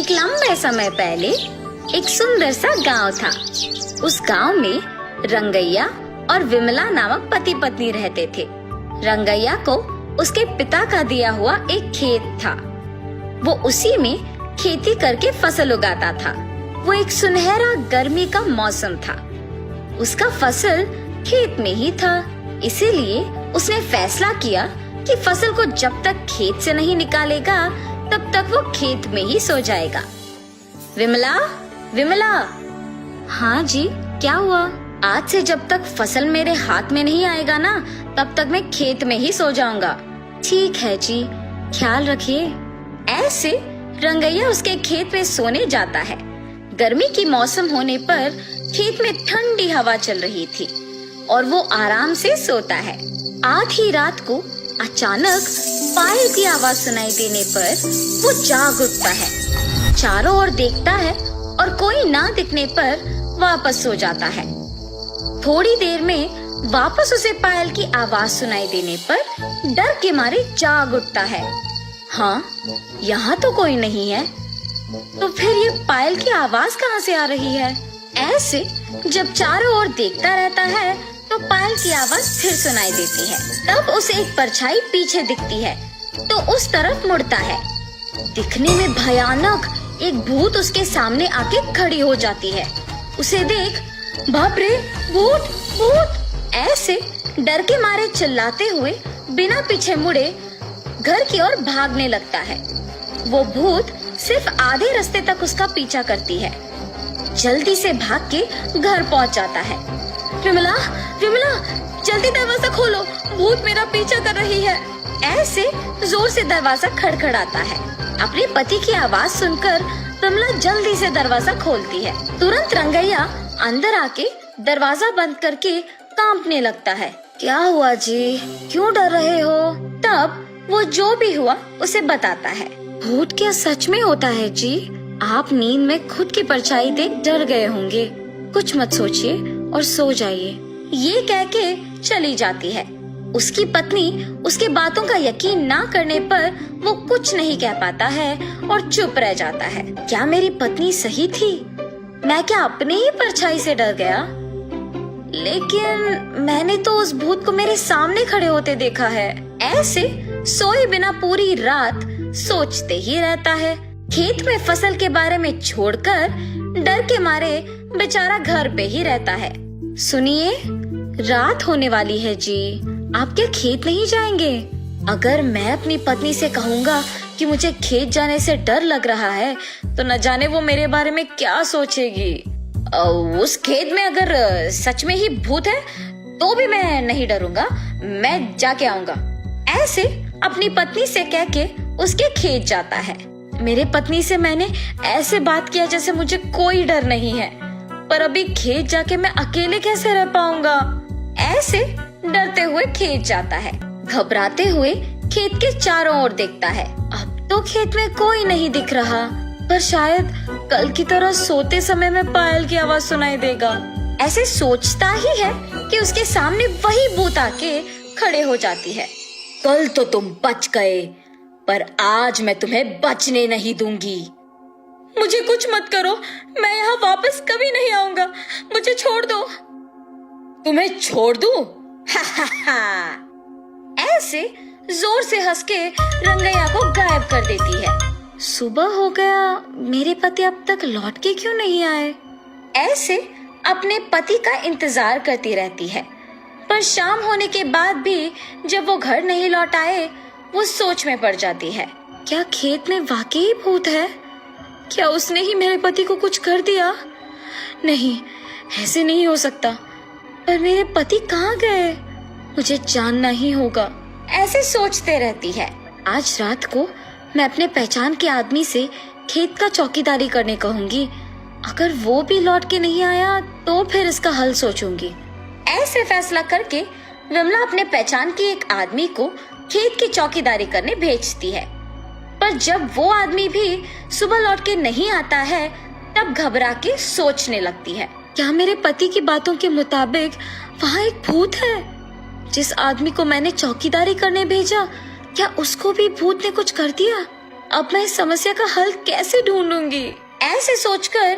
एक लंबे समय पहले एक सुंदर सा गांव था। उस गांव में रंगैया और विमला नामक पति पत्नी रहते थे। रंगैया को उसके पिता का दिया हुआ एक खेत था। वो उसी में खेती करके फसल उगाता था। वो एक सुनहरा गर्मी का मौसम था। उसका फसल खेत में ही था, इसीलिए उसने फैसला किया कि फसल को जब तक खेत से नहीं निकालेगा तब तक वो खेत में ही सो जाएगा। विमला, विमला। हाँ जी, क्या हुआ? आज से जब तक फसल मेरे हाथ में नहीं आएगा ना, तब तक मैं खेत में ही सो जाऊंगा। ठीक है जी, ख्याल रखिए। ऐसे रंगैया उसके खेत में सोने जाता है। गर्मी की मौसम होने पर खेत में ठंडी हवा चल रही थी और वो आराम से सोता है। आधी रात को अचानक पायल की आवाज सुनाई देने पर वो जाग उठता है। चारों ओर देखता है और कोई ना दिखने पर वापस सो जाता है। थोड़ी देर में वापस उसे पायल की आवाज सुनाई देने पर डर के मारे जाग उठता है। हाँ, यहाँ तो कोई नहीं है, तो फिर ये पायल की आवाज कहाँ से आ रही है? ऐसे जब चारों ओर देखता रहता है तो पायल की आवाज फिर सुनाई देती है। तब उसे एक परछाई पीछे दिखती है तो उस तरफ मुड़ता है। दिखने में भयानक एक भूत उसके सामने आके खड़ी हो जाती है। उसे देख बाप रे, भूत भूत! ऐसे डर के मारे चिल्लाते हुए बिना पीछे मुड़े घर की ओर भागने लगता है। वो भूत सिर्फ आधे रास्ते तक उसका पीछा करती है। जल्दी से भाग के घर पहुंच जाता है। विमला, विमला, जल्दी दरवाजा खोलो, भूत मेरा पीछा कर रही है। ऐसे जोर से दरवाजा खड़खड़ाता है। अपने पति की आवाज सुनकर विमला जल्दी से दरवाजा खोलती है। तुरंत रंगैया अंदर आके दरवाजा बंद करके कांपने लगता है। क्या हुआ जी, क्यों डर रहे हो? तब वो जो भी हुआ उसे बताता है। भूत क्या सच में होता है जी? आप नींद में खुद की परछाई देख डर गए होंगे। कुछ मत सोचिए और सो जाइए। ये कह के चली जाती है। उसकी पत्नी उसके बातों का यकीन ना करने पर वो कुछ नहीं कह पाता है और चुप रह जाता है। क्या मेरी पत्नी सही थी? मैं क्या अपने ही परछाई से डर गया? लेकिन मैंने तो उस भूत को मेरे सामने खड़े होते देखा है। ऐसे सोए बिना पूरी रात सोचते ही रहता है। खेत में फसल के बारे में छोड़कर डर के मारे बेचारा घर पे ही रहता है। सुनिए, रात होने वाली है जी, आप क्या खेत नहीं जाएंगे? अगर मैं अपनी पत्नी से कहूँगा कि मुझे खेत जाने से डर लग रहा है तो न जाने वो मेरे बारे में क्या सोचेगी। उस खेत में अगर सच में ही भूत है तो भी मैं नहीं डरूंगा, मैं जाके आऊंगा। ऐसे अपनी पत्नी से कह के उसके खेत जाता है। मेरे पत्नी से मैंने ऐसे बात किया जैसे मुझे कोई डर नहीं है, पर अभी खेत जाके मैं अकेले कैसे रह पाऊंगा? ऐसे डरते हुए खेत जाता है। घबराते हुए खेत के चारों ओर देखता है। अब तो खेत में कोई नहीं दिख रहा, पर शायद कल की तरह सोते समय में पायल की आवाज सुनाई देगा। ऐसे सोचता ही है कि उसके सामने वही भूत आके खड़े हो जाती है। कल तो तुम बच गए, पर आज मैं तुम्हें बचने नहीं दूंगी। मुझे कुछ मत करो, मैं यहाँ वापस कभी नहीं आऊंगा, मुझे छोड़ दो। तुम्हें छोड़ दूं? हा हा हा। ऐसे जोर से हंस के रंगैया को गायब कर देती है। सुबह हो गया, मेरे पति अब तक लौट के क्यों नहीं आए? ऐसे अपने पति का इंतजार करती रहती है, पर शाम होने के बाद भी जब वो घर नहीं लौट आए, वो सोच में पड़ जाती है। क्या खेत में वाकई भूत है? क्या उसने ही मेरे पति को कुछ कर दिया? नहीं, ऐसे नहीं हो सकता। पर मेरे पति कहाँ गए? मुझे जानना ही होगा। ऐसे सोचते रहती है। आज रात को मैं अपने पहचान के आदमी से खेत का चौकीदारी करने कहूंगी। अगर वो भी लौट के नहीं आया तो फिर इसका हल सोचूंगी। ऐसे फैसला करके विमला अपने पहचान के एक आदमी को खेत की चौकीदारी करने भेजती है। पर जब वो आदमी भी सुबह लौट के नहीं आता है, तब घबरा के सोचने लगती है, क्या मेरे पति की बातों के मुताबिक वहाँ एक भूत है? जिस आदमी को मैंने चौकीदारी करने भेजा, क्या उसको भी भूत ने कुछ कर दिया? अब मैं इस समस्या का हल कैसे ढूंढूंगी? ऐसे सोचकर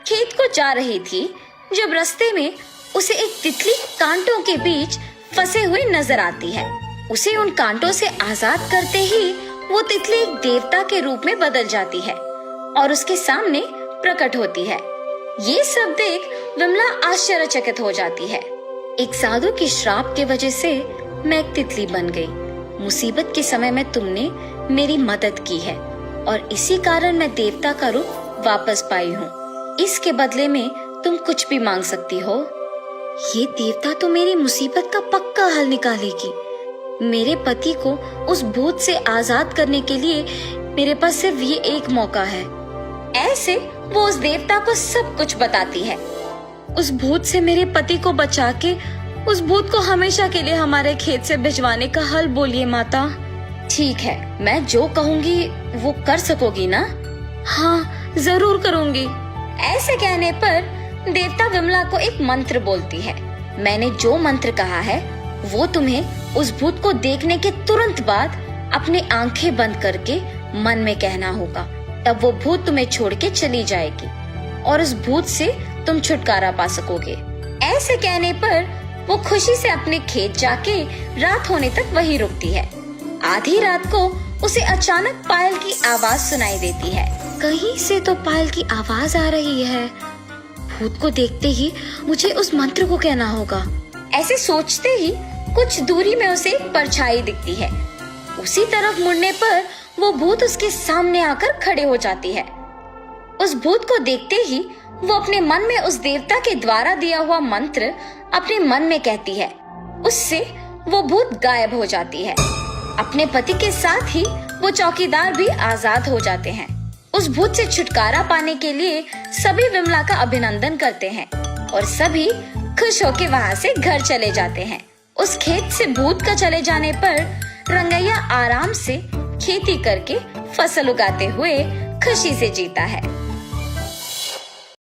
खेत को जा रही थी जब रास्ते में उसे एक तितली कांटों के बीच फंसे हुए नजर आती है। उसे उन कांटों से आजाद करते ही वो तितली एक देवता के रूप में बदल जाती है और उसके सामने प्रकट होती है। ये सब देख विमला आश्चर्यचकित हो जाती है। एक साधु की श्राप के वजह से मैं एक तितली बन गई। मुसीबत के समय में तुमने मेरी मदद की है और इसी कारण मैं देवता का रूप वापस पाई हूँ। इसके बदले में तुम कुछ भी मांग सकती हो। ये देवता तो मेरी मुसीबत का पक्का हल निकालेगी। मेरे पति को उस भूत से आजाद करने के लिए मेरे पास सिर्फ ये एक मौका है। ऐसे वो उस देवता को सब कुछ बताती है। उस भूत से मेरे पति को बचा के उस भूत को हमेशा के लिए हमारे खेत से भिजवाने का हल बोलिए माता। ठीक है, मैं जो कहूँगी वो कर सकोगी ना? हाँ, जरूर करूँगी। ऐसे कहने पर देवता विमला को एक मंत्र बोलती है। मैंने जो मंत्र कहा है वो तुम्हें उस भूत को देखने के तुरंत बाद अपनी आंखें बंद करके मन में कहना होगा। तब वो भूत तुम्हें छोड़ के चली जाएगी और उस भूत से तुम छुटकारा पा सकोगे। ऐसे कहने पर वो खुशी से अपने खेत जाके रात होने तक वहीं रुकती है। आधी रात को उसे अचानक पायल की आवाज सुनाई देती है। कहीं से तो पायल की आवाज आ रही है। भूत को देखते ही मुझे उस मंत्र को कहना होगा। ऐसे सोचते ही कुछ दूरी में उसे एक परछाई दिखती है। उसी तरफ मुड़ने पर वो भूत उसके सामने आकर खड़े हो जाती है। उस भूत को देखते ही वो अपने मन में उस देवता के द्वारा दिया हुआ मंत्र अपने मन में कहती है। उससे वो भूत गायब हो जाती है। अपने पति के साथ ही वो चौकीदार भी आजाद हो जाते हैं। उस भूत से छुटकारा पाने के लिए सभी विमला का अभिनंदन करते हैं और सभी खुश होकर वहाँ से घर चले जाते हैं। उस खेत से भूत का चले जाने पर रंगैया आराम से खेती करके फसल उगाते हुए खुशी से जीता है।